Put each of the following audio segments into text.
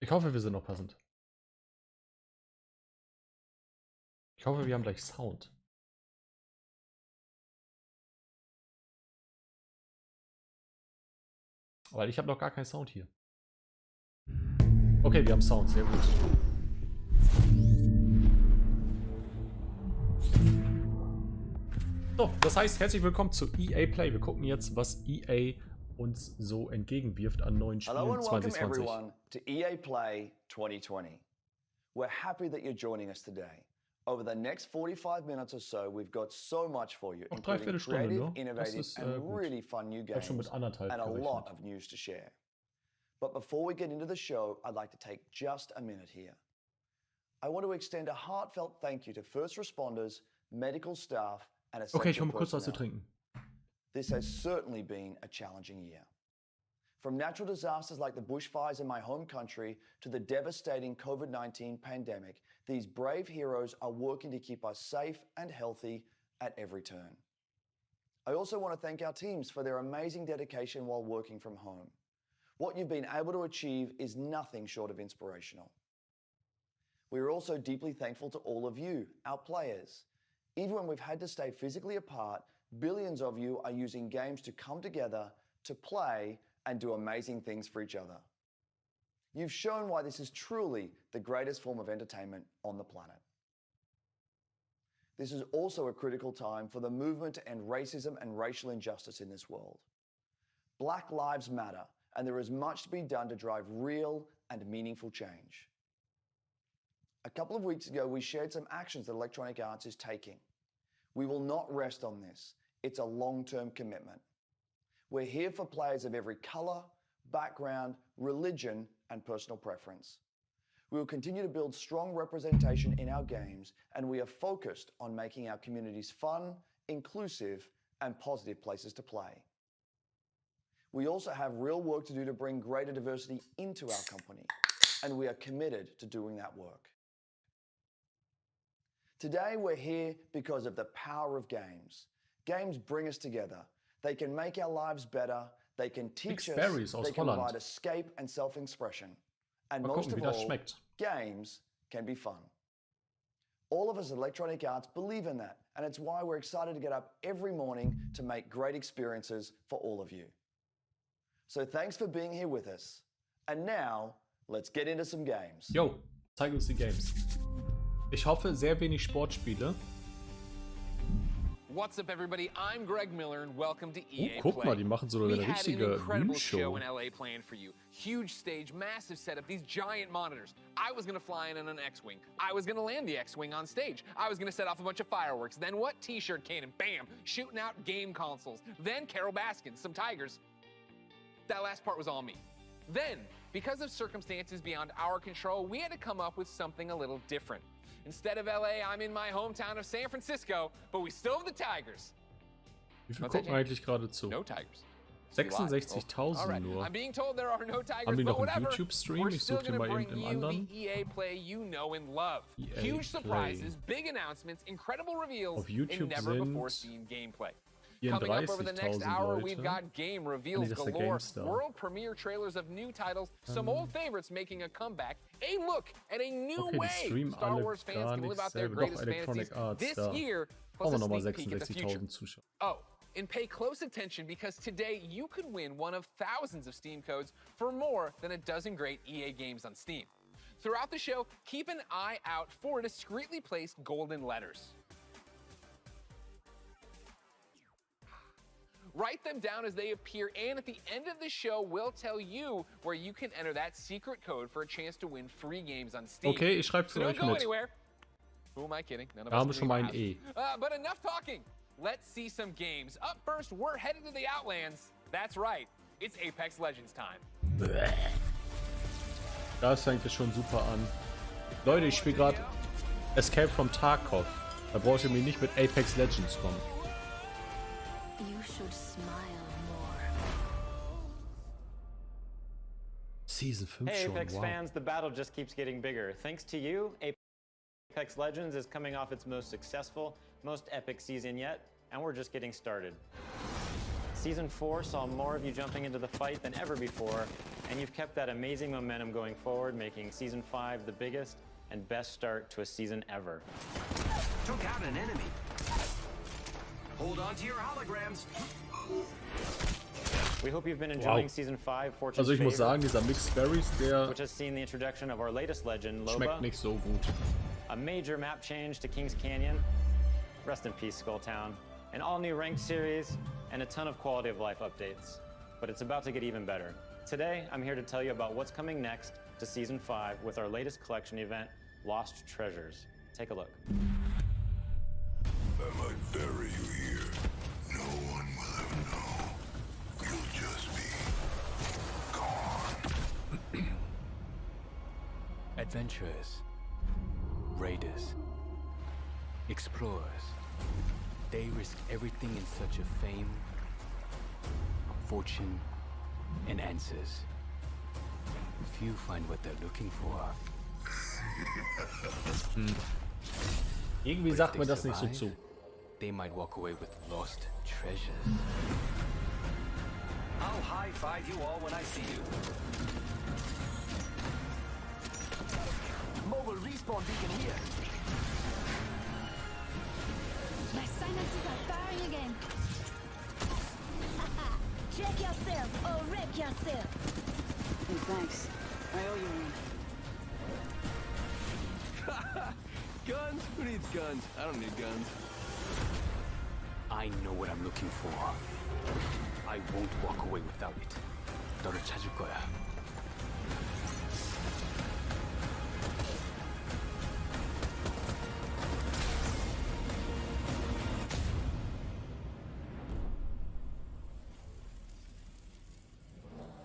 Ich hoffe, wir sind noch passend. Ich hoffe, wir haben gleich Sound. Weil ich habe noch gar keinen Sound hier. Okay, wir haben Sound, sehr gut. So, das heißt, herzlich willkommen zu EA Play. Wir gucken jetzt, was EA uns so entgegenwirft an neuen Spielen Hello and welcome 2020. everyone to EA Play 2020. We're happy that you're joining us today. Over the next 45 minutes or so, we've got so much for you, Noch including dreiviertel Stunde, creative, ne? Das innovative, ist and gut. really fun new Ich habe schon games mit anderthalb and a lot gerechnet. of news to share. But before we get into the show, I'd like to take just a minute here. I want to extend a heartfelt thank you to first responders, medical staff, and Okay, ich essential hole mal kurz was zu personnel. trinken. This has certainly been a challenging year. From natural disasters like the bushfires in my home country to the devastating COVID-19 pandemic, these brave heroes are working to keep us safe and healthy at every turn. I also want to thank our teams for their amazing dedication while working from home. What you've been able to achieve is nothing short of inspirational. We are also deeply thankful to all of you, our players. Even when we've had to stay physically apart, billions of you are using games to come together, to play, and do amazing things for each other. You've shown why this is truly the greatest form of entertainment on the planet. This is also a critical time for the movement to end racism and racial injustice in this world. Black lives matter, and there is much to be done to drive real and meaningful change. A couple of weeks ago, we shared some actions that Electronic Arts is taking. We will not rest on this. It's a long-term commitment. We're here for players of every color, background, religion, and personal preference. We will continue to build strong representation in our games, and we are focused on making our communities fun, inclusive, and positive places to play. We also have real work to do to bring greater diversity into our company, and we are committed to doing that work. Today, we're here because of the power of games. Games bring us together. They can make our lives better, they can teach us, Berries aus they can Holland. provide escape and self-expression. And Mal most gucken, of wie das all, schmeckt. games can be fun. All of us at Electronic Arts believe in that, and it's why we're excited to get up every morning to make great experiences for all of you. So thanks for being here with us. And now, let's get into some games. Yo, zeig uns die Games. Ich hoffe, sehr wenig Sportspiele. What's up, everybody? I'm Greg Miller, and welcome to EA Guck mal, Play. die machen so We eine had an richtige incredible show Bühnenshow. in LA planned for you. Huge stage, massive setup, these giant monitors. I was gonna fly in on an X-Wing. I was gonna land the X-Wing on stage. I was gonna set off a bunch of fireworks. Then what? T-shirt cannon, bam, shooting out game consoles. Then Carol Baskin, some tigers. That last part was all me. Then, because of circumstances beyond our control, we had to come up with something a little different. Instead of LA, I'm in my hometown of San Francisco, but we still have the Tigers. Wie viel gucken eigentlich gerade zu? No Tigers. 66.000 nur. I'm being told there are no Tigers, Haben die but noch einen whatever. YouTube-Stream? We're Ich still suche den gonna mal bring eben im you anderen. the EA Play you know and love. EA Huge Play. surprises, big announcements, incredible reveals, Auf YouTube and never before sind seen gameplay. Coming up over the next 34.000 hour, Leute. we've got game Nee, reveals das ist der galore, GameStar. world premiere trailers of new titles, some old favorites making a comeback, a look at a new Okay, die way streamen Star alle Wars fans gar can live nicht out their selber. greatest Doch, Electronic fantasies Arts, this da year, brauchen wir plus a nochmal sneak peek at the future. 66.000 Zuschauer. Oh, and pay close attention because today you could win one of thousands of Steam codes for more than a dozen great EA games on Steam. Throughout the show, keep an eye out for discreetly placed golden letters. Write them down as they appear, and at the end of the show, we'll tell you where you can enter that secret code for a chance to win free games on Steam. Okay, ich schreibe So für don't euch go mit. anywhere. Who am I kidding? None of Da us haben wir can schon mal leave ein our E. house. But enough talking. Let's see some games. Up first, we're headed to the Outlands. That's right. It's Apex Legends time. Das fängt es schon super an. Leute, ich spiele gerade Escape from Tarkov. Da brauche ich mir nicht mit Apex Legends kommen. You should smile more. Season 5 Hey schon, Apex wow. fans, the battle just keeps getting bigger. Thanks to you, Apex Legends is coming off its most successful, most epic season yet, and we're just getting started. Season 4 saw more of you jumping into the fight than ever before, And you've kept that amazing momentum going forward, making Season 5 the biggest and best start to a season ever. Took out an enemy. Hold on to your holograms. We hope you've been enjoying Wow. Season 5, Fortune's Also ich muss Favor, sagen, dieser Mixed Berries, der which has seen the introduction of our latest legend, Loba, schmeckt nicht so gut. a major map change to Kings Canyon, rest in peace Skulltown, an all-new ranked series, and a ton of quality of life updates. But it's about to get even better. Today, I'm here to tell you about what's coming next to Season 5 with our latest collection event, Lost Treasures. Take a look. I might bury you here. No one will ever know. You'll just be gone. Adventurers, raiders, explorers. They risk everything in search of fame, fortune, and answers. Few find what they're looking for. Irgendwie sagt mir das nicht so zu. They might walk away with lost treasures. I'll high-five you all when I see you. Mobile respawn beacon here. My silences are firing again. Check yourself or wreck yourself. Hey, thanks. I owe you one. Guns? Who needs guns? I don't need guns. I know what I'm looking for. I won't walk away without it. 너를 찾을 거야.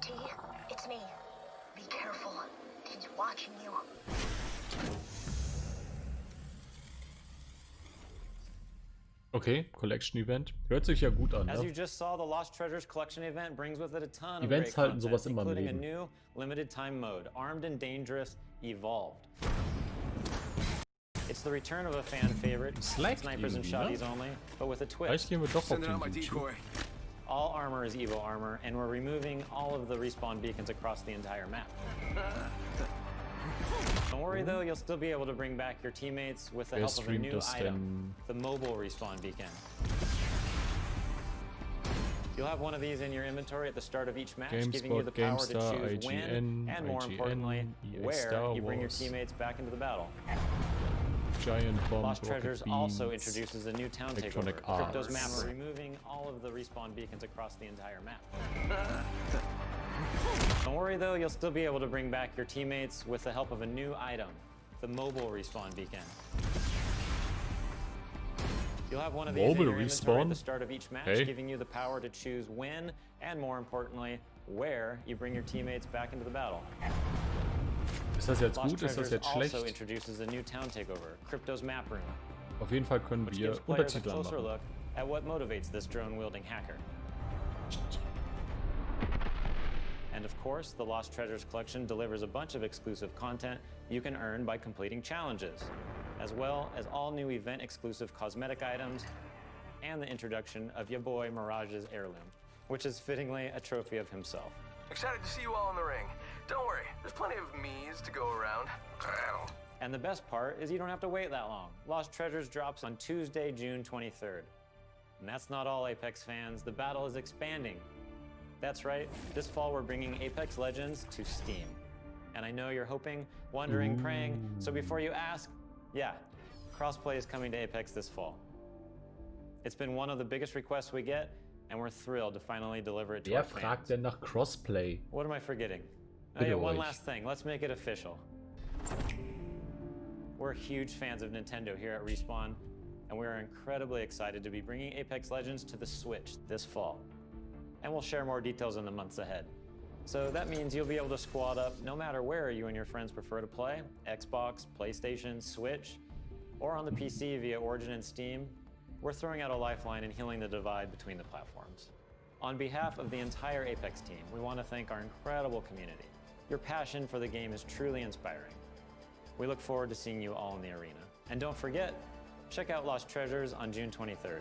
T, it's me. Be careful. He's watching you. Okay, Collection Event. Hört sich ja gut an, As you ne? just saw, the Lost Treasures collection event brings with it a ton of Events great halten content, sowas immer am including a Leben. new limited time mode, Armed and Dangerous Evolved. It's the return of a fan favorite, Slack snipers and irgendwie, ne? shotties only, but with a Vielleicht twist. gehen wir doch auf Sending out my den YouTube. decoy. All armor is Evo armor, and we're removing all of the respawn beacons across the entire map. Don't worry though, you'll still be able to bring back your teammates with the Wer help of a streamt new das item, denn? the mobile respawn beacon. You'll have one of these in your inventory at the start of each match, giving you GameSpot, the power to GameStar, choose when, IGN, and more IGN, importantly, EA where Star you bring your Wars. teammates back into the battle. Giant Bomb, Lost Rocket Treasures Beans, also introduces a new town Electronic takeover, Crypto's map, Arts. removing all of the respawn beacons across the entire map. Don't worry though, you'll still be able to bring back your teammates with the help of a new item, the mobile respawn beacon. You'll have one of these in Mobile your inventory at respawn? the start of each match, Hey. giving you the power to choose when, and more importantly, where you bring your teammates back into the battle. Ist das jetzt Lost gut? Ist das Treasures jetzt also schlecht? introduces a new town takeover, Crypto's map room, Auf jeden Fall können which wir gives players a Untertitel closer anmachen. look at what motivates this drone-wielding hacker. And of course, the Lost Treasures collection delivers a bunch of exclusive content you can earn by completing challenges, as well as all new event-exclusive cosmetic items and the introduction of your boy Mirage's heirloom, which is fittingly a trophy of himself. Excited to see you all in the ring. Don't worry, there's plenty of me's to go around. And the best part is you don't have to wait that long. Lost Treasures drops on Tuesday, June 23rd. And that's not all, Apex fans. The battle is expanding. That's right, this fall we're bringing Apex Legends to Steam. And I know you're hoping, wondering, praying, so before you ask, yeah, crossplay is coming to Apex this fall. It's been one of the biggest requests we get, and we're thrilled to finally deliver it to Wer our fans. fragt denn nach Crossplay? What am I forgetting? Oh Bitte yeah, one euch. last thing. Let's make it official. We're huge fans of Nintendo here at Respawn, and we are incredibly excited to be bringing Apex Legends to the Switch this fall. And we'll share more details in the months ahead. So that means you'll be able to squad up no matter where you and your friends prefer to play, Xbox, PlayStation, Switch, or on the PC via Origin and Steam. We're throwing out a lifeline and healing the divide between the platforms. On behalf of the entire Apex team, we want to thank our incredible community. Your passion for the game is truly inspiring. We look forward to seeing you all in the arena. And don't forget, check out Lost Treasures on June 23rd.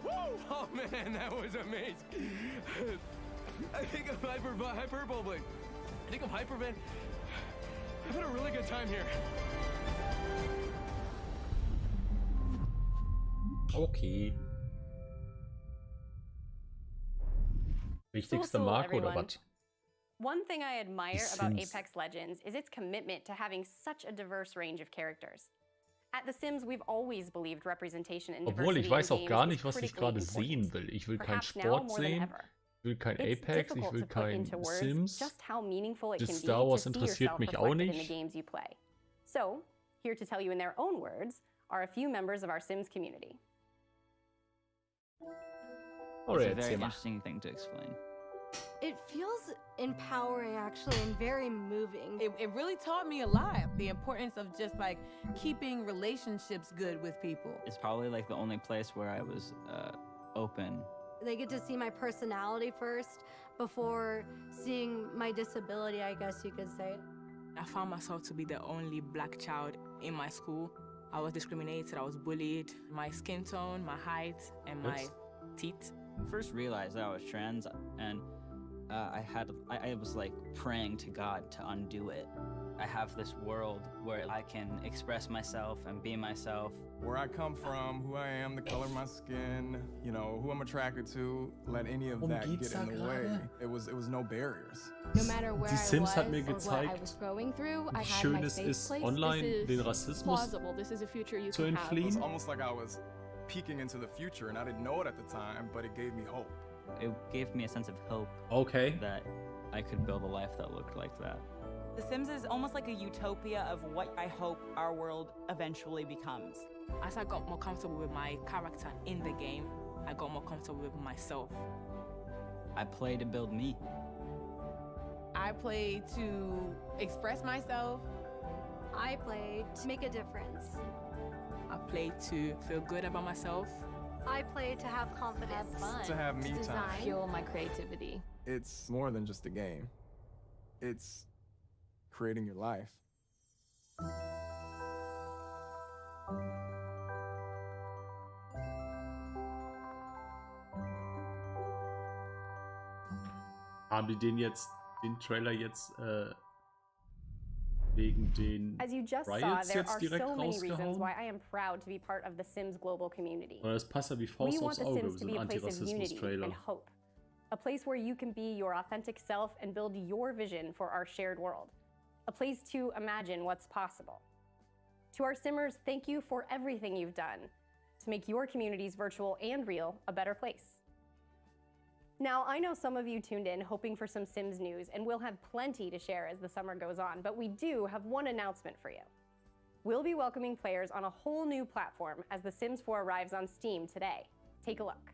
Woo! Oh man, that was amazing. I think I'm hyperbolic. I think I'm hypervent. I've had a really good time here. Okay. Wichtigste Marke oder was? One thing I admire about Apex Legends is its commitment to having such a diverse range of characters. At The Sims, we've always believed representation and Obwohl, ich weiß auch diversity gar in games nicht, was is ich critically gerade important. sehen will. Ich will keinen Perhaps now Sport more than sehen. ever. Ich will kein It's Apex. Ich difficult will to put kein into words Sims. just how meaningful it Das can be Star Wars to see interessiert yourself mich auch reflected in the nicht. games you play. So, here to tell you in their own words are a few members of our Sims community. Alright, It's a very erzähl mal. interesting thing to explain. It feels empowering, actually, and very moving. It really taught me a lot. The importance of just like keeping relationships good with people. It's probably like the only place where I was open. They get to see my personality first before seeing my disability, I guess you could say. I found myself to be the only black child in my school. I was discriminated, I was bullied. My skin tone, my height, and my teeth. I first realized that I was trans, and I was like praying to God to undo it. I have this world where I can express myself and be myself. Where I come from, who I am, the color of my skin, you know, who I'm attracted to, let any of that get in the way. It was no barriers. No matter where Die Sims I hat mir was or what I gezeigt, was going through, I wie had schön my es safe ist, place. online This den is Rassismus plausible. This is a future you zu can have. It was entfliehen. almost like I was peeking into the future, and I didn't know it at the time, but it gave me hope. It gave me a sense of hope. Okay. That I could build a life that looked like that. The Sims is almost like a utopia of what I hope our world eventually becomes. As I got more comfortable with my character in the game, I got more comfortable with myself. I play to build me. I play to express myself. I play to make a difference. I play to feel good about myself. I play to have confidence. To have me time. Fuel my creativity. It's more than just a game. It's creating your life. Haben die den Trailer jetzt wegen den As you just saw, Riots there jetzt are direkt so many reasons rausgehauen? why I am proud to be part of the Sims global community. Oder das passt ja wie We Faust want aufs The Auge, Sims to so be ein a place of unity Antirassismus-Trailer. and hope. A place where you can be your authentic self and build your vision for our shared world. A place to imagine what's possible. To our Simmers, thank you for everything you've done to make your communities, virtual and real, a better place. Now, I know some of you tuned in hoping for some Sims news, and we'll have plenty to share as the summer goes on, but we do have one announcement for you. We'll be welcoming players on a whole new platform as The Sims 4 arrives on Steam today. Take a look.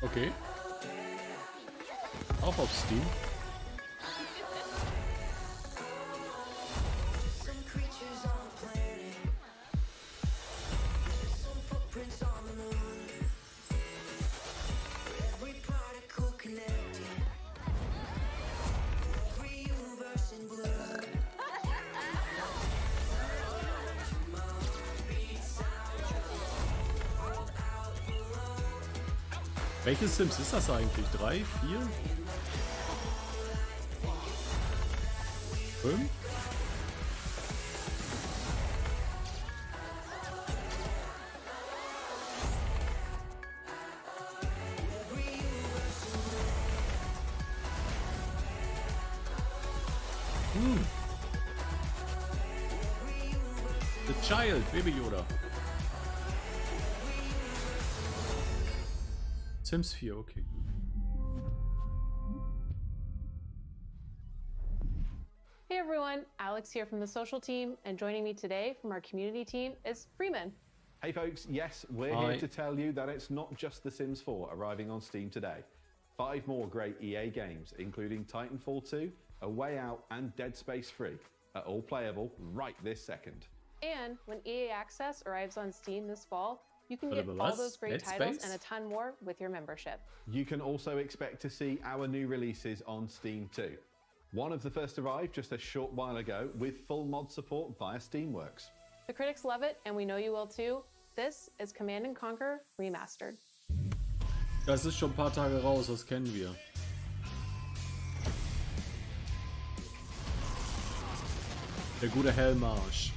Okay. Auch auf Steam. Welche Sims ist das eigentlich? 3, 4? 5? The Child, Baby Yoda. Sims 4, okay. Hey everyone, Alex here from the social team, and joining me today from our community team is Freeman. Hey folks, yes, we're Hi. here to tell you that it's not just The Sims 4 arriving on Steam today. 5 more great EA games, including Titanfall 2, A Way Out, and Dead Space 3, are all playable right this second. And when EA Access arrives on Steam this fall, you can But get of all us, those great Dead titles Space? and a ton more with your membership. You can also expect to see our new releases on Steam too. One of the first arrived just a short while ago with full mod support via Steamworks. The critics love it, and we know you will too. This is Command & Conquer Remastered. Das ist schon ein paar Tage raus, das kennen wir. Der gute Hellmarsch.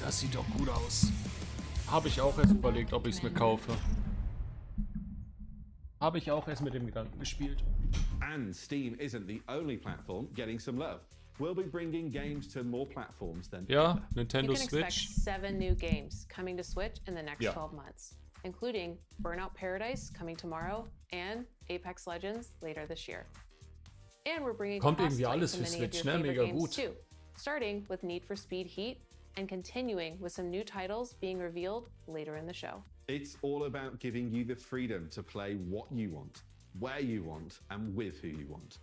Das sieht doch gut aus. Habe ich auch erst überlegt, ob ich es mir kaufe. Habe ich auch erst mit dem Gedanken gespielt. And Steam isn't the only platform getting some love. We'll be bringing games to more platforms than Ja, You Nintendo can expect Switch. 7 new games coming to Switch in the next Ja. 12 months, including Burnout Paradise coming tomorrow and Apex Legends later this year. And we're bringing Kommt Crossplay irgendwie alles to für many of Switch, your ne? favorite Mega games gut. too, starting with Need for Speed Heat and continuing with some new titles being revealed later in the show. It's all about giving you the freedom to play what you want, where you want, and with who you want.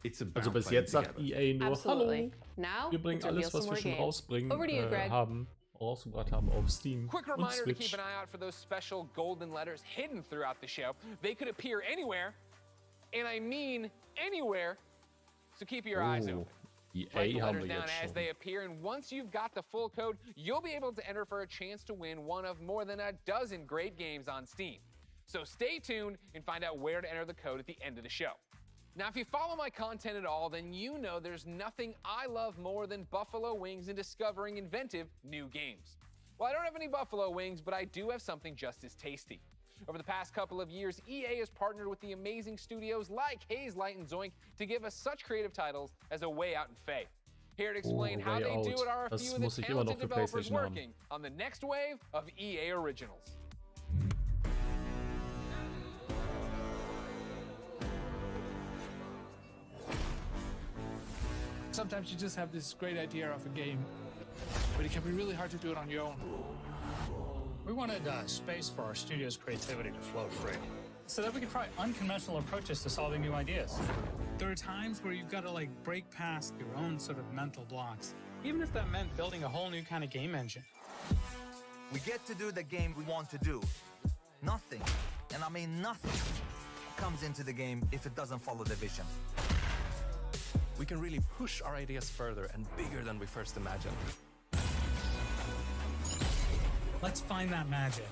It's about Also bis playing jetzt sagt together. EA nur, Absolutely. hallo, Now, wir bringen let's reveal alles, was some wir more schon games. rausbringen Over to you, Greg. rausgebracht haben auf Steam Quick und reminder to keep Switch. an eye out for those special golden letters hidden throughout the show. They could appear anywhere, and I mean anywhere, so keep your eyes open. Write the EA haben letters wir down jetzt as schon. they appear, and once you've got the full code, you'll be able to enter for a chance to win one of more than a dozen great games on Steam. So stay tuned and find out where to enter the code at the end of the show. Now, if you follow my content at all, then you know there's nothing I love more than buffalo wings and discovering inventive new games. Well, I don't have any buffalo wings, but I do have something just as tasty. Over the past couple of years, EA has partnered with the amazing studios like Hazelight and Zoink to give us such creative titles as A Way Out and Faye. Here to explain how Way they do Out. it are a Das few of muss the ich immer noch talented für developers PlayStation haben. working on the next wave of EA originals. Sometimes you just have this great idea of a game, but it can be really hard to do it on your own. We wanted space for our studio's creativity to flow free, so that we could try unconventional approaches to solving new ideas. There are times where you've got to like break past your own sort of mental blocks, even if that meant building a whole new kind of game engine. We get to do the game we want to do. Nothing, and I mean nothing, comes into the game if it doesn't follow the vision. We can really push our ideas further and bigger than we first imagined. Let's find that magic.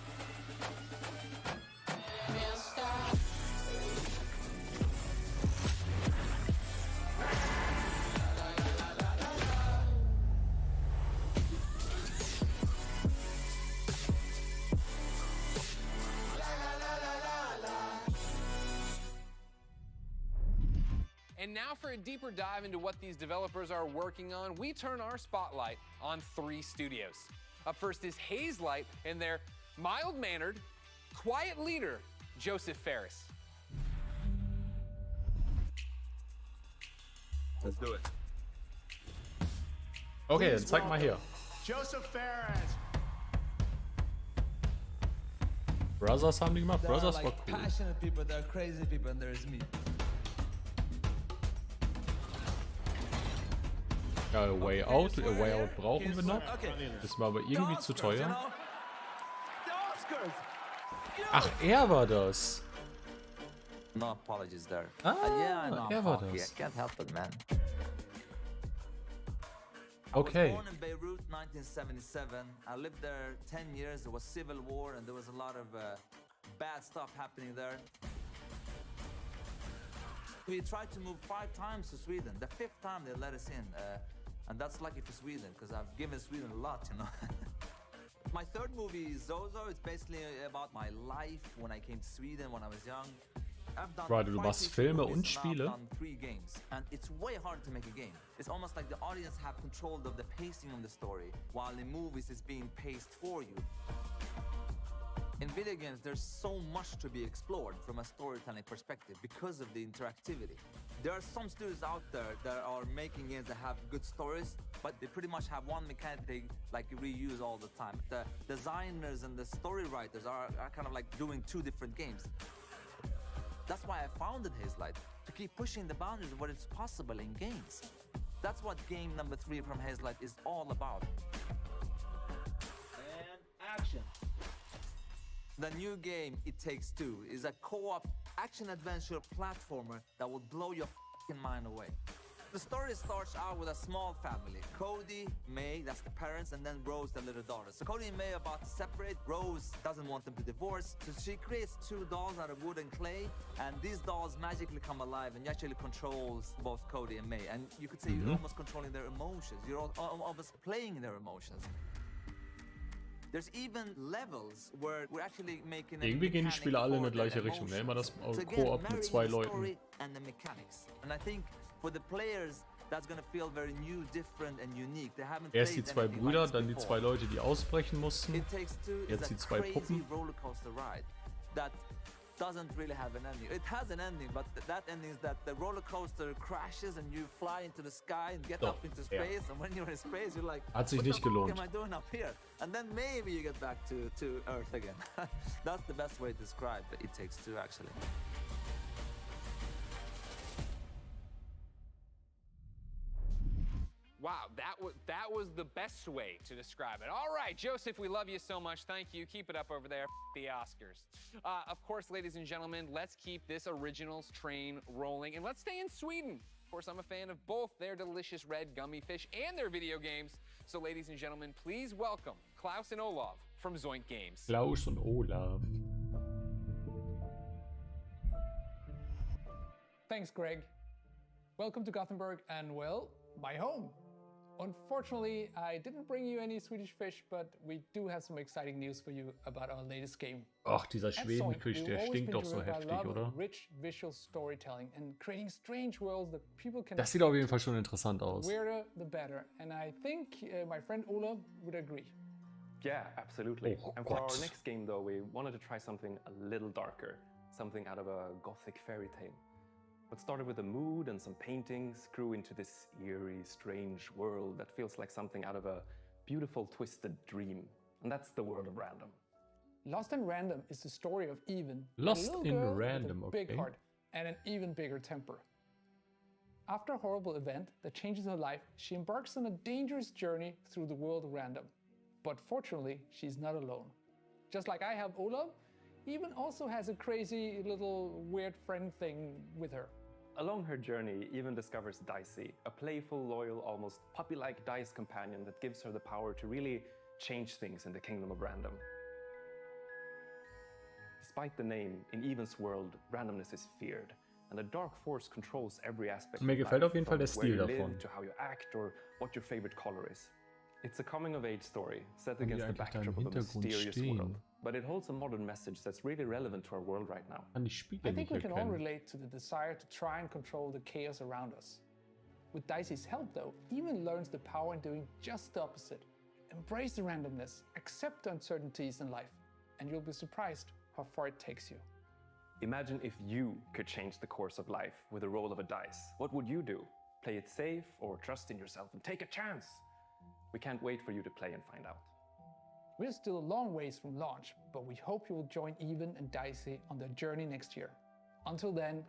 And now for a deeper dive into what these developers are working on, we turn our spotlight on 3 studios. Up first is Hazelight and their mild-mannered, quiet leader, Joseph Fares. Let's do it. Okay, dann zeig mal her. Joseph Fares. Brothers haben die gemacht. There are Brothers like war cool. passionate people, there are crazy people, and there is me. Ja, A Way Out. A Way Out brauchen wir noch. Das war aber irgendwie zu teuer. Ach, er war das. No apologies there. Ah, yeah, I know I'm war hockey. das. I can't help it, man. Okay. I was born in Beirut, 1977. I lived there 10 years. There was civil war, and there was a lot of bad stuff happening there. We tried to move 5 times to Sweden. The 5th time they let us in, and that's lucky for Sweden because I've given Sweden a lot, you know. My 3rd movie, Zozo, it's basically about my life when I came to Sweden when I was young. I've done Right, du 5 machst feature Filme movies und and Spiele. I've done 3 games, and it's way hard to make a game. It's almost like the audience have control of the pacing of the story, while in movies it's being paced for you. In video games, there's so much to be explored from a storytelling perspective because of the interactivity. There are some studios out there that are making games that have good stories, but they pretty much have one mechanic they like reuse all the time. The designers and the story writers are kind of like doing 2 different games. That's why I founded Hazelight, to keep pushing the boundaries of what is possible in games. That's what game number 3 from Hazelight is all about. And action. The new game, It Takes Two, is a co-op action-adventure platformer that will blow your f***ing mind away. The story starts out with a small family. Cody, May, that's the parents, and then Rose, the little daughter. So Cody and May are about to separate. Rose doesn't want them to divorce, so she creates 2 dolls out of wood and clay, and these dolls magically come alive and actually controls both Cody and May. And you could say you're almost controlling their emotions. You're almost playing their emotions. There's even levels where we're actually making Irgendwie gehen die Spiele alle in die gleiche Richtung, ne? Immer das Koop mit 2 Leuten. And the mechanics. And I think for the players, that's gonna feel very new, different and unique. They haven't Erst die 2 Brüder, dann die 2 Leute, die ausbrechen mussten. Jetzt die 2 Puppen. Rollercoaster ride that doesn't really have an ending. It has an ending, but that ending is that the roller coaster crashes and you fly into the sky and get up into space. And when you're in space, you're like, hat sich what nicht the gelohnt. fuck am I doing up here? And then maybe you get back to Earth again. That's the best way to describe It Takes Two, actually. Wow, that was the best way to describe it. All right, Joseph, we love you so much. Thank you. Keep it up over there. The Oscars. Of course, ladies and gentlemen, let's keep this originals train rolling, and let's stay in Sweden. Of course, I'm a fan of both their delicious red gummy fish and their video games. So, ladies and gentlemen, please welcome Klaus and Olav from Zoink Games. Klaus und Olav. Thanks, Greg. Welcome to Gothenburg and, well, my home. Unfortunately, I didn't bring you any Swedish fish, but we do have some exciting news for you about our latest game. Ach, dieser Schwedenfisch, der stinkt doch so heftig, oder? Rich visual storytelling and creating strange worlds that people can. Das sieht auf jeden Fall schon interessant aus. Weirder the better, and I think my friend Olav would agree. Yeah, absolutely. Oh, and for our next game, though, we wanted to try something a little darker, something out of a gothic fairy tale. What started with a mood and some paintings grew into this eerie, strange world that feels like something out of a beautiful, twisted dream. And that's the world of Random. Lost in Random is the story of Even, Lost a little in girl Random, with a big okay. heart and an even bigger temper. After a horrible event that changes her life, she embarks on a dangerous journey through the world of Random. But fortunately, she's not alone. Just like I have Olav, Even also has a crazy little weird friend thing with her. Along her journey, Even discovers Dicey, a playful, loyal, almost puppy-like dice companion that gives her the power to really change things in the kingdom of Random. Despite the name, in Even's world, randomness is feared, and a dark force controls every aspect Mir of gefällt life, auf jeden Fall der from where Stil you davon. live to how you act or what your favorite color is. It's a coming-of-age story set Haben die against the eigentlich da im backdrop of a Hintergrund mysterious stehen? world, but it holds a modern message that's really relevant to our world right now. Kann die Spiele I think nicht we can all erkennen. relate to the desire to try and control the chaos around us. With Dicey's help, though, Even learns the power in doing just the opposite. Embrace the randomness, accept the uncertainties in life, and you'll be surprised how far it takes you. Imagine if you could change the course of life with the roll of a dice. What would you do? Play it safe or trust in yourself and take a chance? We can't wait for you to play and find out. We're still a long ways from launch, but we hope you will join Even and Dicey on their journey next year. Until then,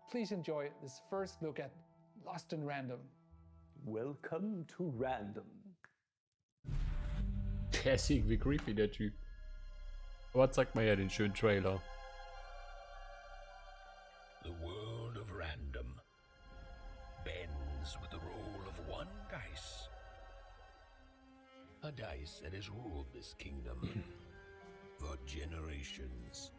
please enjoy this first look at Lost in Random. Welcome to Random. Der ist irgendwie creepy, der Typ. Aber zeig mal ja den schönen Trailer. The world of Random bends with the roll of one dice. A dice that has ruled this kingdom for generations.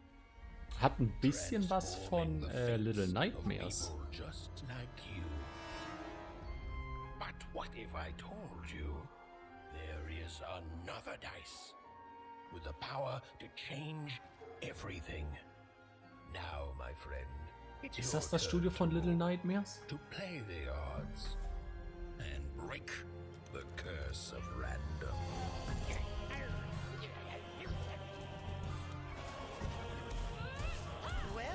Hat ein bisschen was von Little Nightmares. Just like you. But what if I told you there is another dice with the power to change everything? Now, my friend, it's Ist your das das turn Studio von Little Nightmares? to play the odds and break the curse of Random. Well,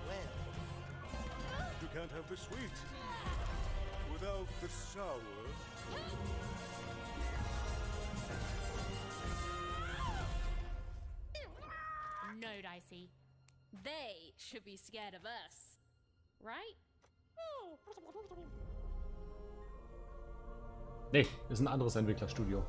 well. You can't have the sweet without the sour. No, Dicey. They should be scared of us. Right? Nee, ist ein anderes Entwicklerstudio.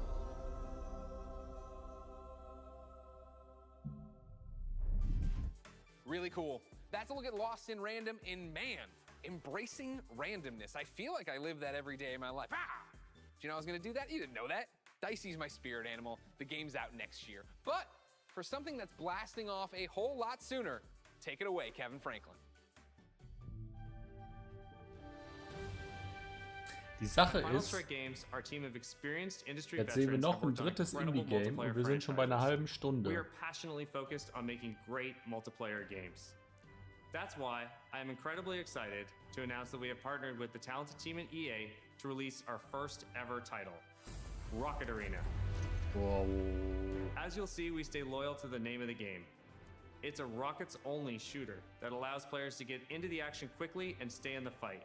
Really cool. That's a look at Lost in Random in Man. Embracing randomness. I feel like I live that every day in my life. Ah! Do you know I was gonna do that? You didn't know that. Dicey's my spirit animal. The game's out next year. But for something that's blasting off a whole lot sooner, take it away, Kevin Franklin. Die Sache Final ist, Strike Games, our team of experienced industry jetzt sehen wir veterans, noch have ein worked on drittes incredible Indie-Game multiplayer und wir sind schon bei einer franchises. halben We Stunde. are passionately focused on making great multiplayer games. That's why I am incredibly excited to announce that we have partnered with the talented team at EA to release our first ever title, Rocket Arena. Wow. As you'll see, we stay loyal to the name of the game. It's a rockets-only shooter that allows players to get into the action quickly and stay in the fight.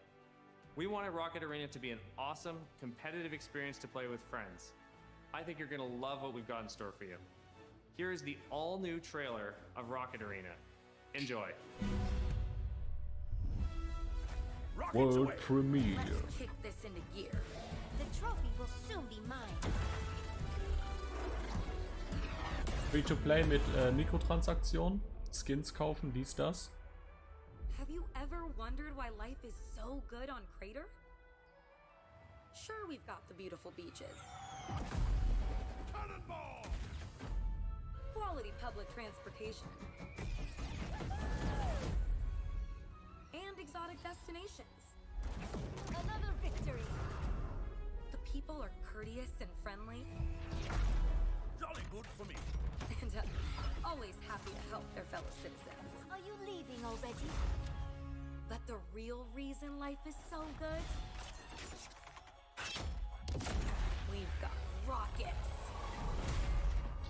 We wanted Rocket Arena to be an awesome, competitive experience to play with friends. I think you're going to love what we've got in store for you. Here is the all-new trailer of Rocket Arena. Enjoy. World Premiere. Let's kick this into gear. The trophy will soon be mine. Free-to-play mit Mikrotransaktionen, Skins kaufen, dies, das. Have you ever wondered why life is so good on Crater? Sure, we've got the beautiful beaches. Cannonball! Quality public transportation. And exotic destinations. Another victory! The people are courteous and friendly. Jolly good for me. And always happy to help their fellow citizens. Are you leaving already? But the real reason life is so good? We've got rockets.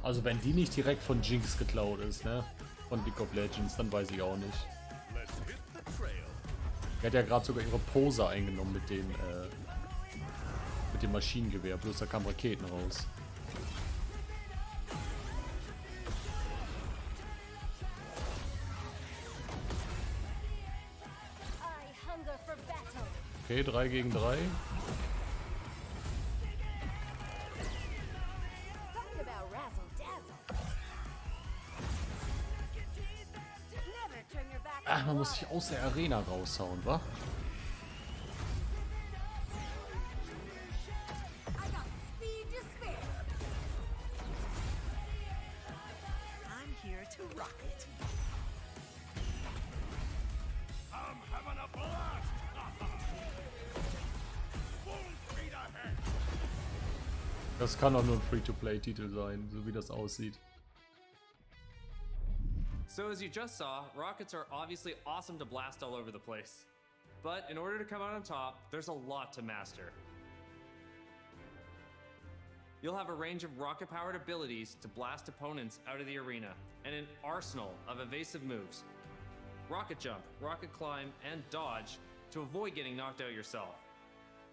Also wenn die nicht direkt von Jinx geklaut ist, ne? Von League of Legends, dann weiß ich auch nicht. Die hat ja gerade sogar ihre Pose eingenommen mit dem Maschinengewehr, bloß da kamen Raketen raus. Okay, 3 gegen 3. Ach, man muss sich aus der Arena raushauen, wa? I'm here to rock it. I'm having a blast. Full speed ahead. Das kann doch nur ein Free-to-Play-Titel sein, so wie das aussieht. So as you just saw, rockets are obviously awesome to blast all over the place. But in order to come out on top, there's a lot to master. You'll have a range of rocket-powered abilities to blast opponents out of the arena, and an arsenal of evasive moves. Rocket jump, rocket climb, and dodge to avoid getting knocked out yourself.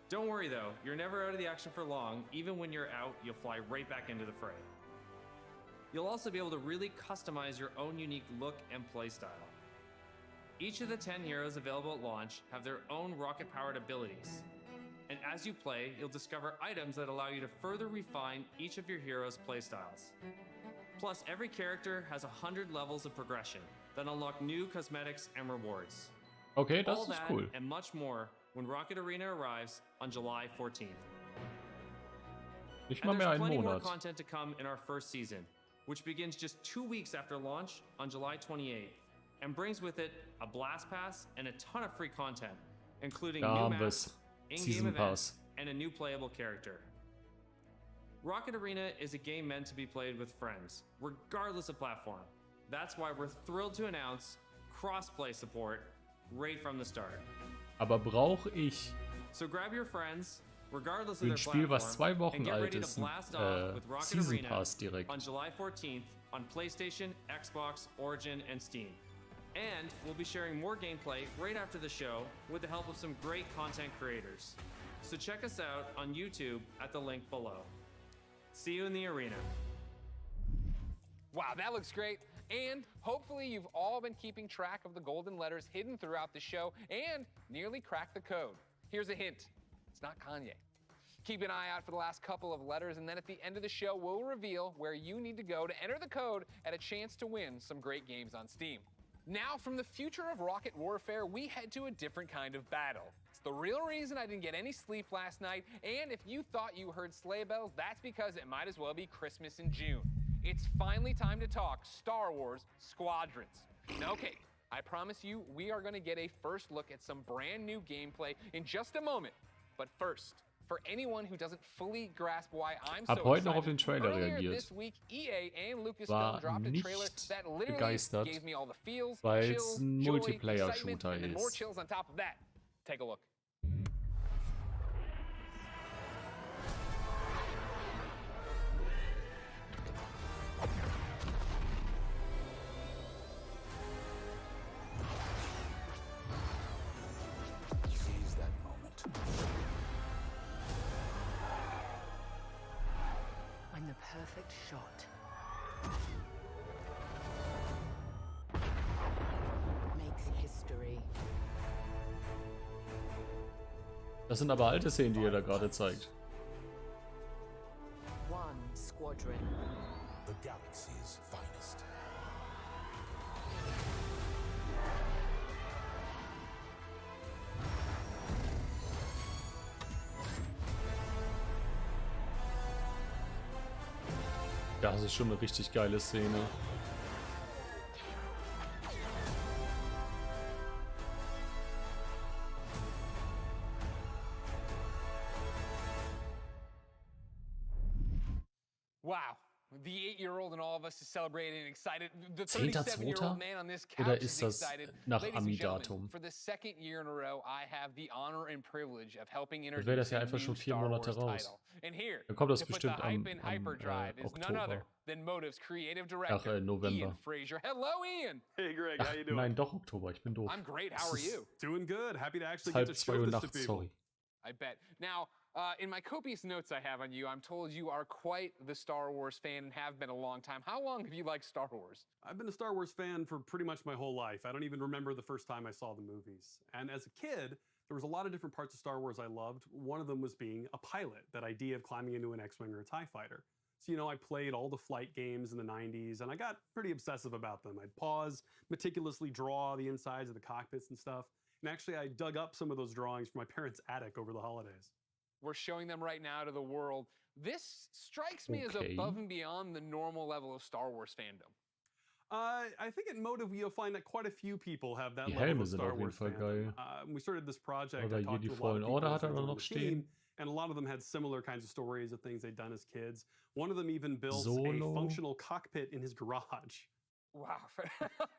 Don't worry though, you're never out of the action for long. Even when you're out, you'll fly right back into the fray. You'll also be able to really customize your own unique look and playstyle. Each of the 10 heroes available at launch have their own rocket-powered abilities. And as you play, you'll discover items that allow you to further refine each of your heroes' playstyles. Plus, every character has 100 levels of progression that unlock new cosmetics and rewards. Okay, das All ist that cool. and much more when Rocket Arena arrives on July 14th. Nicht And mal mehr there's einen plenty more Monat. content to come in our first season, which begins just 2 weeks after launch on July 28th, and brings with it a blast pass and a ton of free content, including Da new haben maps, wir's. in-game Season events, Pass. and a new playable character. Rocket Arena is a game meant to be played with friends, regardless of platform. That's why we're thrilled to announce cross-play support right from the start. Aber brauche ich So grab your friends, regardless of für their ein Spiel, was 2 platform, Wochen and get alt ready to ist, blast off with Rocket Season Arena Pass direkt? on July 14th on PlayStation, Xbox, Origin, and Steam. And we'll be sharing more gameplay right after the show with the help of some great content creators. So check us out on YouTube at the link below. See you in the arena. Wow, that looks great. And hopefully you've all been keeping track of the golden letters hidden throughout the show and nearly cracked the code. Here's a hint. It's not Kanye. Keep an eye out for the last couple of letters, and then at the end of the show, we'll reveal where you need to go to enter the code and a chance to win some great games on Steam. Now, from the future of rocket warfare, we head to a different kind of battle. It's the real reason I didn't get any sleep last night, and if you thought you heard sleigh bells, that's because it might as well be Christmas in June. It's finally time to talk Star Wars Squadrons. Now, okay, I promise you we are gonna get a first look at some brand new gameplay in just a moment. But first, for anyone who doesn't fully grasp why I'm so Hab heute noch auf excited, den Trailer earlier reagiert. this week, EA and Lucasfilm War dropped a trailer nicht that literally begeistert, gave me all the feels, weil es chills, ein joy, Multiplayer-Shooter excitement, and then more ist. chills on top of that. Take a look. Seize that moment. When the perfect shot makes history. Das sind aber alte Szenen, die ihr da gerade zeigt. One squadron. The galaxy's finest. Das ist schon eine richtig geile Szene. Wow. The 8-year-old in all of us is celebrating and excited. The 37-year-old man on this couch Oder is ist das excited. nach Ladies and gentlemen, Ami-Datum? for the second year in a row, I have the honor and privilege of helping Dann wäre das introduce ja a einfach new schon 4 Star Monate Wars raus. title. And here, Dann kommt das to put bestimmt the am, hype in hyperdrive is none Oktober. other than Motive's creative director, Ian November. Fraser. Hello, Ian. Hey, Greg, Ach, how you doing? nein, doch Oktober, ich bin doof. I'm great. How are you? Doing good. Happy to actually Halb get to 2 show Uhr this to nachts, people. sorry. I bet. Now, in my copious notes I have on you, I'm told you are quite the Star Wars fan and have been a long time. How long have you liked Star Wars? I've been a Star Wars fan for pretty much my whole life. I don't even remember the first time I saw the movies. And as a kid, there was a lot of different parts of Star Wars I loved. One of them was being a pilot, that idea of climbing into an X-Wing or a TIE fighter. So, you know, I played all the flight games in the 90s, and I got pretty obsessive about them. I'd pause, meticulously draw the insides of the cockpits and stuff. And actually, I dug up some of those drawings from my parents' attic over the holidays. We're showing them right now to the world. This strikes me as Okay. above and beyond the normal level of Star Wars fandom. I think at Motive you'll find that quite a few people have that Die level Helme of sind Star auf jeden Wars Fall fandom. geil. When we started this project, Oder I talked Jedi to a lot of Fallen people Order as hat they er da joined noch the stehen. team, and a lot of them had similar kinds of stories of things they'd done as kids. One of them even built Solo. a functional cockpit in his garage. Wow,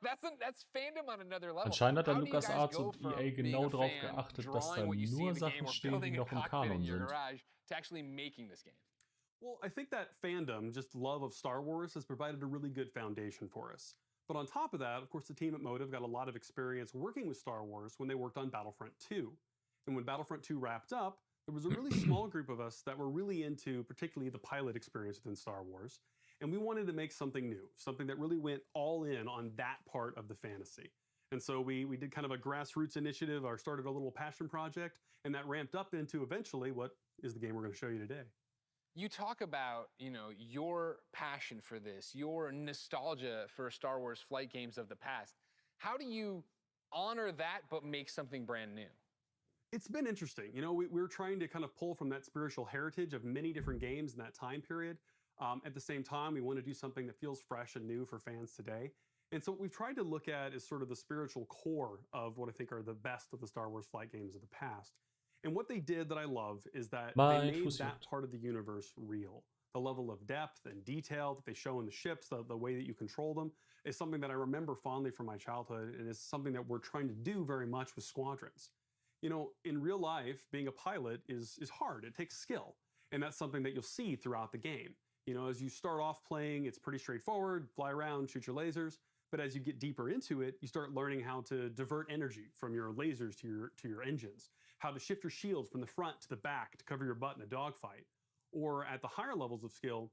that's fandom on another level. Anscheinend hat How der do you guys LucasArts go und from EA being genau a darauf fan, geachtet, dass da drawing what you see nur in the game, Sachen or stehen, building die a noch im cockpit in Kanon your sind. garage, to actually making this game? Well, I think that fandom, just love of Star Wars, has provided a really good foundation for us. But on top of that, of course, the team at Motive got a lot of experience working with Star Wars when they worked on Battlefront 2. And when Battlefront 2 wrapped up, there was a really small group of us that were really into particularly the pilot experience within Star Wars. And we wanted to make something new, something that really went all in on that part of the fantasy. And so we did kind of a grassroots initiative, or started a little passion project, and that ramped up into eventually what is the game we're going to show you today. You talk about, you know, your passion for this, your nostalgia for Star Wars flight games of the past. How do you honor that but make something brand new? It's been interesting. You know, we're trying to kind of pull from that spiritual heritage of many different games in that time period. At the same time, we want to do something that feels fresh and new for fans today. And so what we've tried to look at is sort of the spiritual core of what I think are the best of the Star Wars flight games of the past. And what they did that I love is that they made that part of the universe real. The level of depth and detail that they show in the ships, the way that you control them, is something that I remember fondly from my childhood, and is something that we're trying to do very much with Squadrons. You know, in real life, being a pilot is hard. It takes skill, and that's something that you'll see throughout the game. You know, as you start off playing, it's pretty straightforward, fly around, shoot your lasers. But as you get deeper into it, you start learning how to divert energy from your lasers to your engines, how to shift your shields from the front to the back to cover your butt in a dogfight. Or at the higher levels of skill,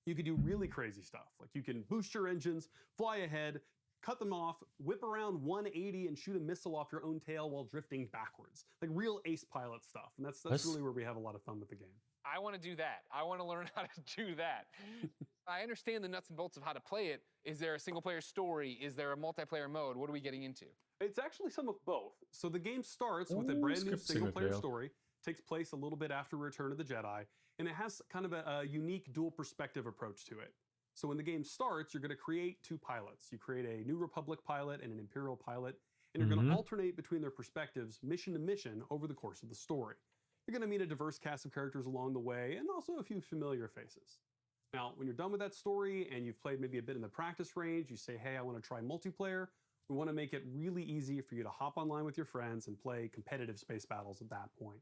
you could do really crazy stuff. Like you can boost your engines, fly ahead, cut them off, whip around 180 and shoot a missile off your own tail while drifting backwards. Like real ace pilot stuff. And that's really where we have a lot of fun with the game. I want to do that. I want to learn how to do that. I understand the nuts and bolts of how to play it. Is there a single player story? Is there a multiplayer mode? What are we getting into? It's actually some of both. So the game starts with a brand new single player story, takes place a little bit after Return of the Jedi, and it has kind of a unique dual perspective approach to it. So when the game starts, you're going to create two pilots. You create a New Republic pilot and an Imperial pilot, and you're going to alternate between their perspectives mission to mission over the course of the story. You're going to meet a diverse cast of characters along the way, and also a few familiar faces. Now, when you're done with that story and you've played maybe a bit in the practice range, you say, hey, I want to try multiplayer. We want to make it really easy for you to hop online with your friends and play competitive space battles at that point.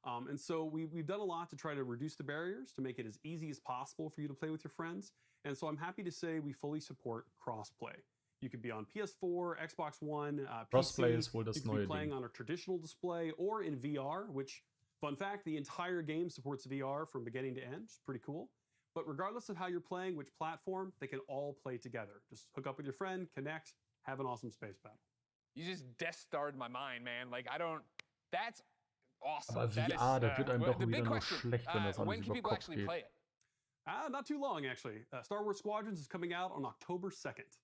And so we've done a lot to try to reduce the barriers, to make it as easy as possible for you to play with your friends. And so I'm happy to say we fully support crossplay. You could be on PS4, Xbox One, Crossplay PC. ist wohl das You could neue be playing Ding. on a traditional display or in VR, which, fun fact, the entire game supports VR from beginning to end, which is pretty cool. But regardless of how you're playing, which platform, they can all play together. Just hook up with your friend, connect, have an awesome space battle. You just Death Starred my mind, man. Like, I don't... That's awesome. Aber That VR, is, da wird einem well, doch the wieder big nur question, schlecht, wenn das when alles can über people Kopf actually geht. play it? Not too long, actually. Star Wars Squadrons is coming out on October 2nd.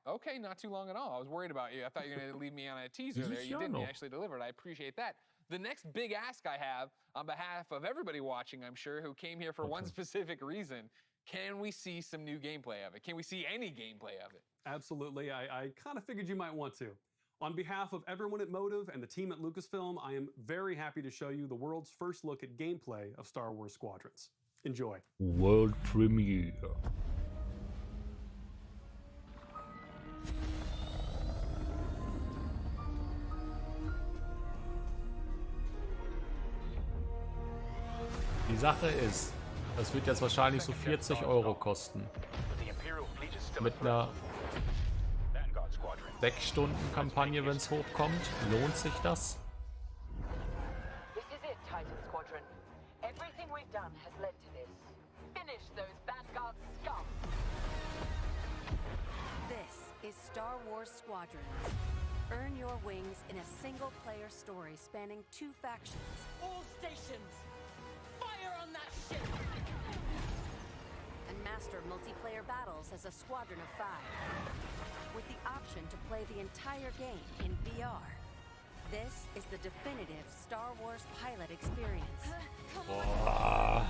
Okay, not too long at all. I was worried about you. I thought you were going to leave me on a teaser Dieses there. You Jahr didn't. You noch. actually delivered. I appreciate that. The next big ask I have on behalf of everybody watching, I'm sure, who came here for one specific reason, can we see some new gameplay of it? Can we see any gameplay of it? Absolutely. I kind of figured you might want to. On behalf of everyone at Motive and the team at Lucasfilm, I am very happy to show you the world's first look at gameplay of Star Wars Squadrons. Enjoy. World Premiere. Die Sache ist, das wird jetzt wahrscheinlich so 40 € kosten. Mit einer 6-Stunden-Kampagne, wenn es hochkommt. Lohnt sich das? This is it, Titan Squadron. Everything we've done has led to this. Finish those Vanguard scum! This is Star Wars Squadrons. Earn your wings in a single-player story spanning 2 factions. All stations! Fire on that ship! And master multiplayer battles as a squadron of 5. With the option to play the entire game in VR. This is the definitive Star Wars pilot experience. Boah.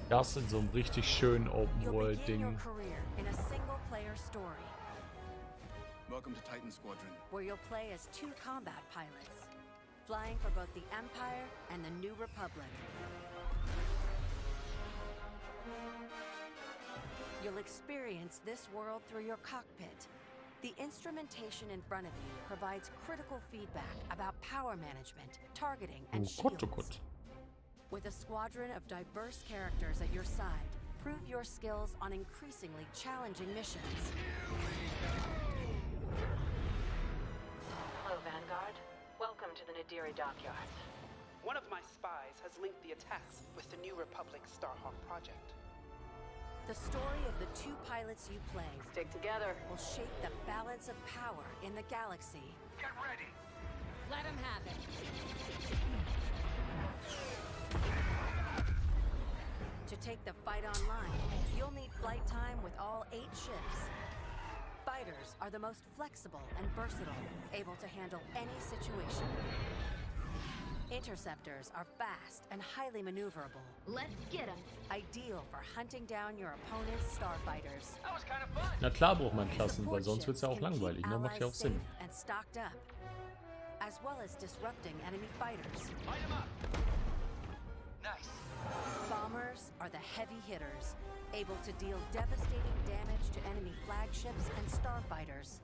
Das in so einem richtig schönen You'll begin your Open-World-Ding. career in a single-player story, Welcome to Titan Squadron. where you'll play as 2 combat pilots, flying for both the Empire and the New Republic. You'll experience this world through your cockpit. The instrumentation in front of you provides critical feedback about power management, targeting, and Oh Gott, oh shields. Gott. With a squadron of diverse characters at your side, prove your skills on increasingly challenging missions. Hello, Vanguard. Welcome to the Nadiri dockyards. One of my spies has linked the attacks with the New Republic Starhawk project. The story of the 2 pilots you play Stick together. will shape the balance of power in the galaxy. Get ready. Let him have it. To take the fight online, you'll need flight time with all 8 ships. Fighters are the most flexible and versatile, able to handle any situation. Interceptors are fast and highly maneuverable. Let's get them. Ideal for hunting down your opponent's starfighters. That was kind of fun. Na klar braucht man Klassen, weil Support sonst wird es ja auch ships can keep langweilig. Ne? Macht ja auch allies Sinn. safe and stocked up, as well as disrupting enemy fighters. Light 'em up. Nice. Bombers are the heavy hitters, able to deal devastating damage to enemy flagships and starfighters.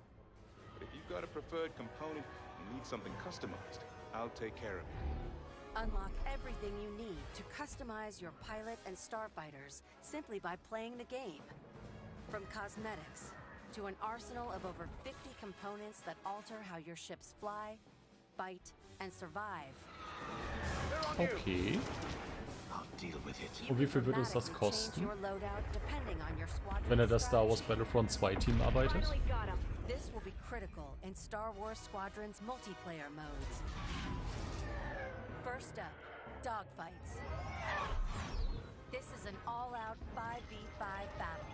But if you've got a preferred component and need something customized, I'll take care of it. Unlock everything you need to customize your pilot and starfighters simply by playing the game. From cosmetics to an arsenal of over 50 components that alter how your ships fly, fight, and survive. Okay. Und wie viel wird uns das kosten, Your loadout depending on your squadron wenn er das Star Wars Battlefront 2 Team arbeitet? This will be critical in Star Wars Squadron's multiplayer modes. First up, dogfights. This is an all-out 5v5 battle.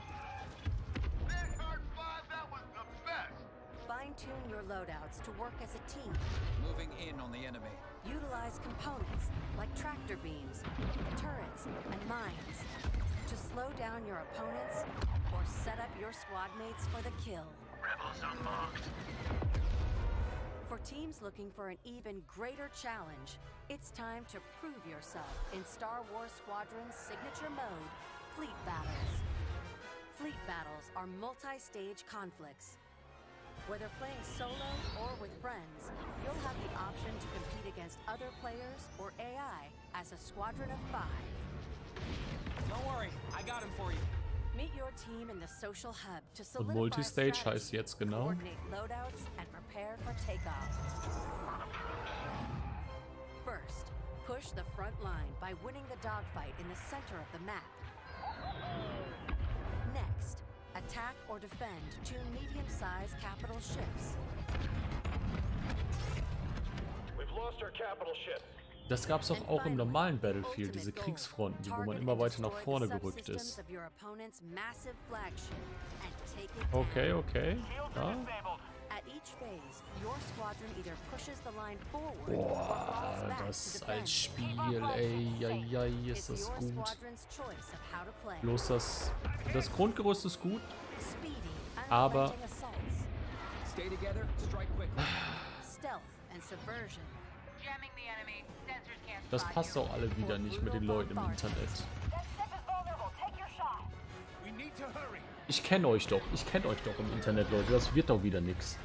Fine-tune your loadouts to work as a team. Moving in on the enemy. Utilize components like tractor beams, turrets, and mines to slow down your opponents or set up your squad mates for the kill. Rebels unmarked. For teams looking for an even greater challenge, it's time to prove yourself in Star Wars Squadron's signature mode, Fleet Battles. Fleet Battles are multi-stage conflicts. Whether playing solo or with friends, you'll have the option to compete against other players or AI as a squadron of 5. Don't worry, I got him for you. Meet your team in the social hub to Und solidify Multistage strategy, heißt jetzt genau. coordinate loadouts, and prepare for takeoff. First, push the front line by winning the dogfight in the center of the map. Next, attack or defend 2 medium-sized capital ships. We've lost our capital ship. Das gab es auch im normalen Battlefield, diese Kriegsfronten, wo man immer weiter nach vorne gerückt ist. Okay, okay. Ja. Boah, das als Spiel, ey, ist das gut. Bloß das Grundgerüst ist gut, aber das passt auch alle wieder nicht mit den Leuten im Internet. Ich kenne euch doch im Internet, Leute. Das wird doch wieder nix.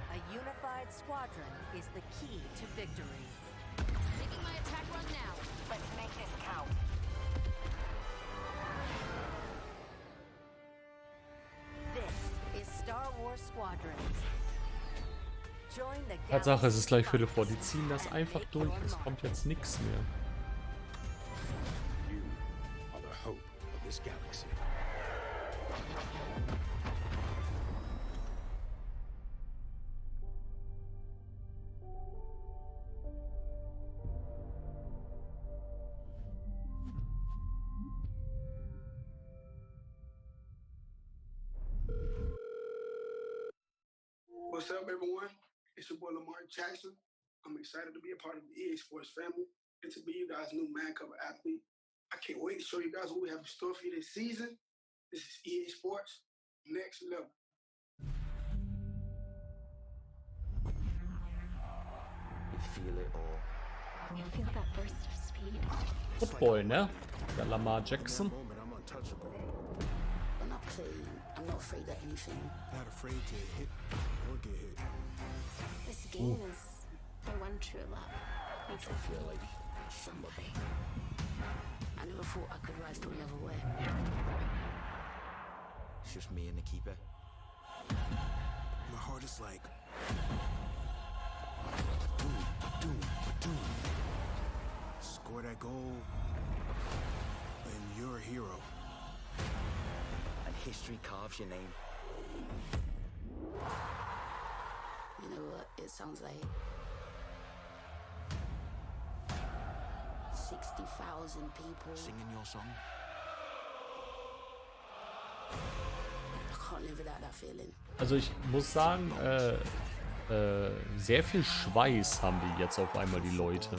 A unified squadron is the key to victory. Taking my attack run now. Let's make this count. This is Star Wars Squadrons. Join the Tatsache, es ist gleich Viertel vor. Die ziehen das einfach durch. Es kommt jetzt nichts mehr. You are the hope of this galaxy. What's up, everyone? It's your boy Lamar Jackson. I'm excited to be a part of the EA Sports family and to be you guys' new man cover athlete. I can't wait to show you guys what we have in store for you this season. This is EA Sports, next level. You feel it all. You feel that burst of speed? Football, ne? Der Lamar Jackson. I'm untouchable. I'm not playing. I'm not afraid of anything. Not afraid to hit or get hit. This game is my one true love. Makes me feel like somebody. I never thought I could rise to another way. It's just me and the keeper. My heart is like doom. Score that goal, and you're a hero. And history carves your name. You know what it sounds like? 60,000 people singing your song. I can't live without that feeling. Also ich muss sagen, sehr viel Schweiß haben die jetzt auf einmal, die Leute.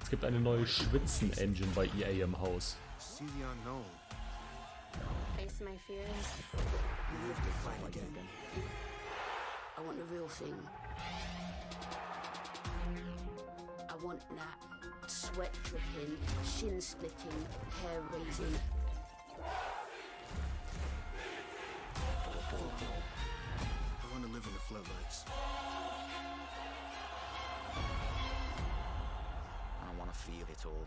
Es gibt eine neue Schwitzen-Engine bei EA im Haus. See the unknown. Face my fears. You live to fight again. I want the real thing. I want that sweat dripping, shin splitting, hair raising. I want to live in the floodlights. I want to feel it all.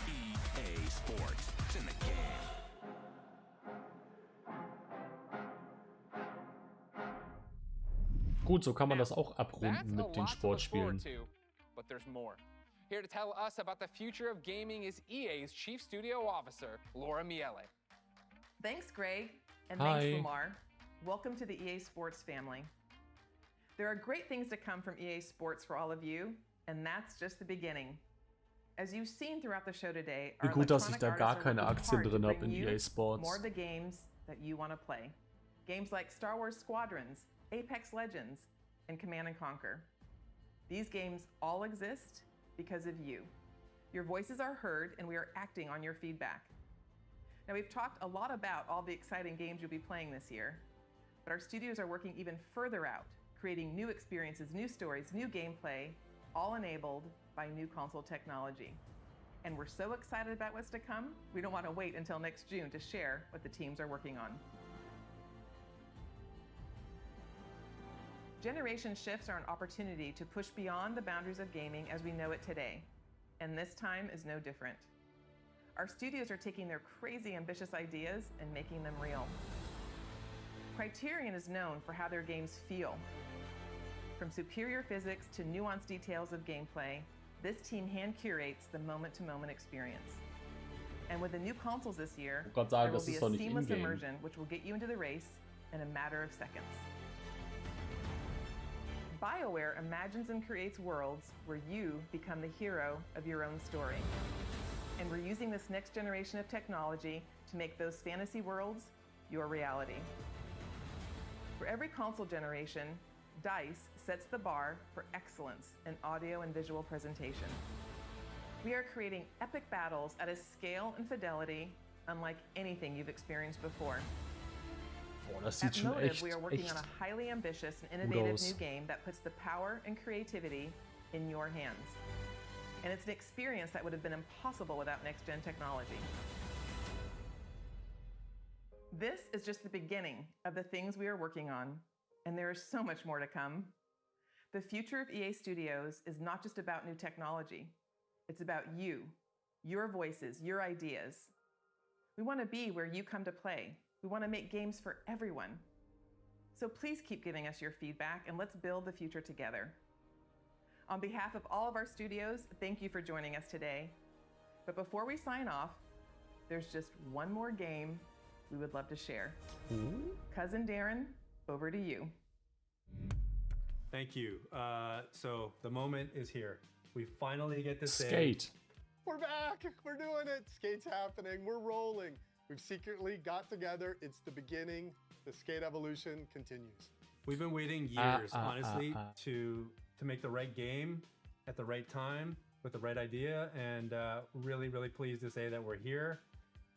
EA Sports. It's in the game. Gut, so kann man das auch abrunden That's a mit den lot to look Sportspielen. forward to, but there's more. Here to tell us about the future of gaming is EA's Chief Studio Officer, Laura Miele. Thanks, Greg, and Hi. thanks, Lamar. Welcome to the EA Sports family. There are great things to come from EA Sports for all of you, and that's just the beginning. As you've seen throughout the show today, Wie our gut, dass ich electronic da gar artists are keine working Aktien hard to drin habe bring in you EA Sports. more of the games that you want to play. Games like Star Wars Squadrons, Apex Legends, and Command & Conquer. These games all exist because of you. Your voices are heard, and we are acting on your feedback. Now, we've talked a lot about all the exciting games you'll be playing this year, but our studios are working even further out, creating new experiences, new stories, new gameplay, all enabled by new console technology. And we're so excited about what's to come, we don't want to wait until next June to share what the teams are working on. Generation shifts are an opportunity to push beyond the boundaries of gaming as we know it today, and this time is no different. Our studios are taking their crazy ambitious ideas and making them real. Criterion is known for how their games feel. From superior physics to nuanced details of gameplay, this team hand curates the moment-to-moment experience. And with the new consoles this year, Ich wollte sagen, there will das be ist doch a nicht seamless in-game. immersion which will get you into the race in a matter of seconds. BioWare imagines and creates worlds where you become the hero of your own story. And we're using this next generation of technology to make those fantasy worlds your reality. For every console generation, DICE sets the bar for excellence in audio and visual presentation. We are creating epic battles at a scale and fidelity unlike anything you've experienced before. Boah, das sieht At schon Motive, echt, we are working echt on a highly ambitious and gut innovative aus. new game that puts the power and creativity in your hands. And it's an experience that would have been impossible without next-gen technology. This is just the beginning of the things we are working on, and there is so much more to come. The future of EA Studios is not just about new technology. It's about you, your voices, your ideas. We want to be where you come to play. We want to make games for everyone. So please keep giving us your feedback and let's build the future together. On behalf of all of our studios, thank you for joining us today. But before we sign off, there's just one more game we would love to share. Cousin Darren, over to you. Thank you. So the moment is here. We finally get to say... Skate. We're back. We're doing it. Skate's happening. We're rolling. We've secretly got together. It's the beginning. The skate evolution continues. We've been waiting years, honestly, to make the right game at the right time with the right idea, and really, really pleased to say that we're here.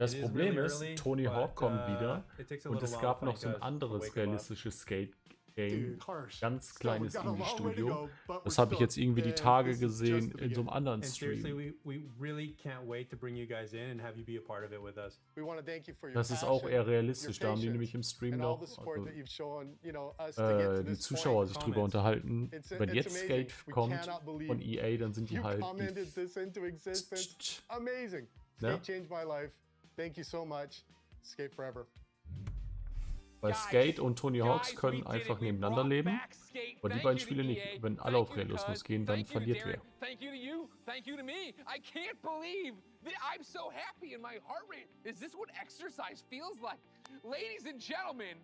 Das It is Problem really ist, early, Tony but, Hawk kommt wieder it takes a und little es while gab for noch so ein Micah to anderes wake up. realistisches Skate-Game, harsh. ganz Still, kleines we've got a long way to Indie-Studio. go, but Das we're habe ich jetzt stoked, irgendwie die and Tage this is just gesehen the in so einem beginning. anderen And seriously, Stream. we really can't wait to bring you guys in and have you be a part of it with us. We want to thank you for your Das ist auch passion, eher realistisch, your da haben die patience, nämlich im Stream and all noch, the support also, that you've shown, you know, us to get to die this Zuschauer point. sich drüber unterhalten. It's Wenn jetzt amazing. Skate We kommt cannot believe von EA, dann sind die you halt commented this into existence. Amazing. Ja. Skate changed my life. Thank you so much. Skate forever. Weil Skate und Tony Hawks können einfach nebeneinander leben, aber die beiden Spiele nicht. Wenn alle auf Realismus gehen, dann verliert wer. Thank you to you. Thank you to me. I can't believe that I'm so happy and my heart rate. Is this what exercise feels like? Ladies and gentlemen,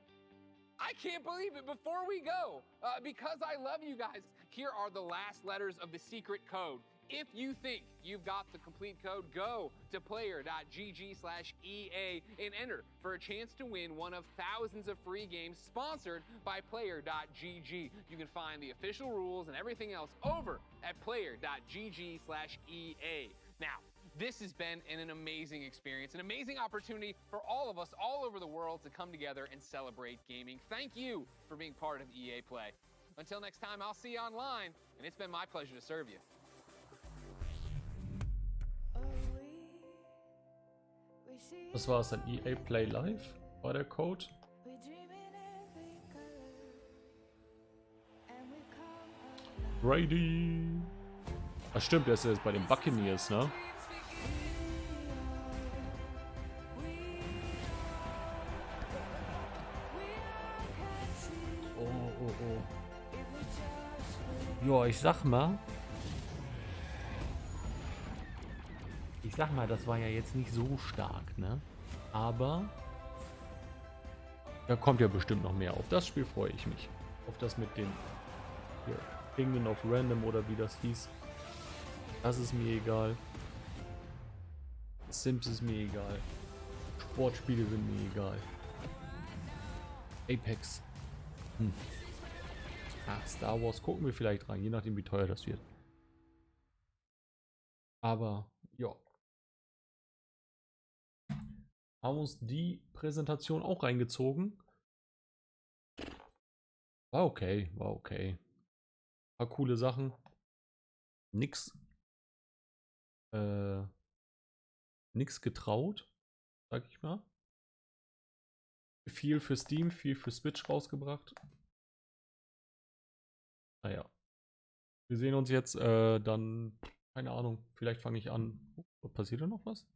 I can't believe it. Before we go, because I love you guys, here are the last letters of the secret code. If you think you've got the complete code, go to player.gg/EA and enter for a chance to win one of thousands of free games sponsored by player.gg. You can find the official rules and everything else over at player.gg/EA. Now, this has been an amazing experience, an amazing opportunity for all of us all over the world to come together and celebrate gaming. Thank you for being part of EA Play. Until next time, I'll see you online, and it's been my pleasure to serve you. Das war es dann. EA Play Live war der Code. Brady. Ach stimmt, der ist jetzt bei den Buccaneers, ne? Oh, oh, oh. Ja, ich sag mal, das war ja jetzt nicht so stark, ne? Aber da kommt ja bestimmt noch mehr. Auf das Spiel freue ich mich. Auf das mit dem hier, Kingdom of Random oder wie das hieß. Das ist mir egal. Sims ist mir egal. Sportspiele sind mir egal. Apex. Star Wars gucken wir vielleicht rein, je nachdem wie teuer das wird. Aber ja. Haben uns die Präsentation auch reingezogen. War okay, war okay. Ein paar coole Sachen. Nix getraut, sag ich mal. Viel für Steam, viel für Switch rausgebracht. Naja. Wir sehen uns jetzt dann, keine Ahnung, vielleicht fange ich an. Passiert da noch was?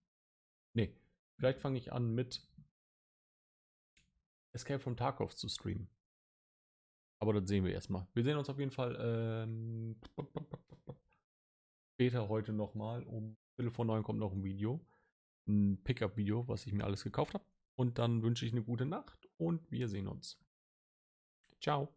Nee, vielleicht fange ich an mit Escape from Tarkov zu streamen. Aber das sehen wir erstmal. Wir sehen uns auf jeden Fall später heute nochmal. Um 8:45 kommt noch ein Video. Ein Pickup-Video, was ich mir alles gekauft habe. Und dann wünsche ich eine gute Nacht und wir sehen uns. Ciao.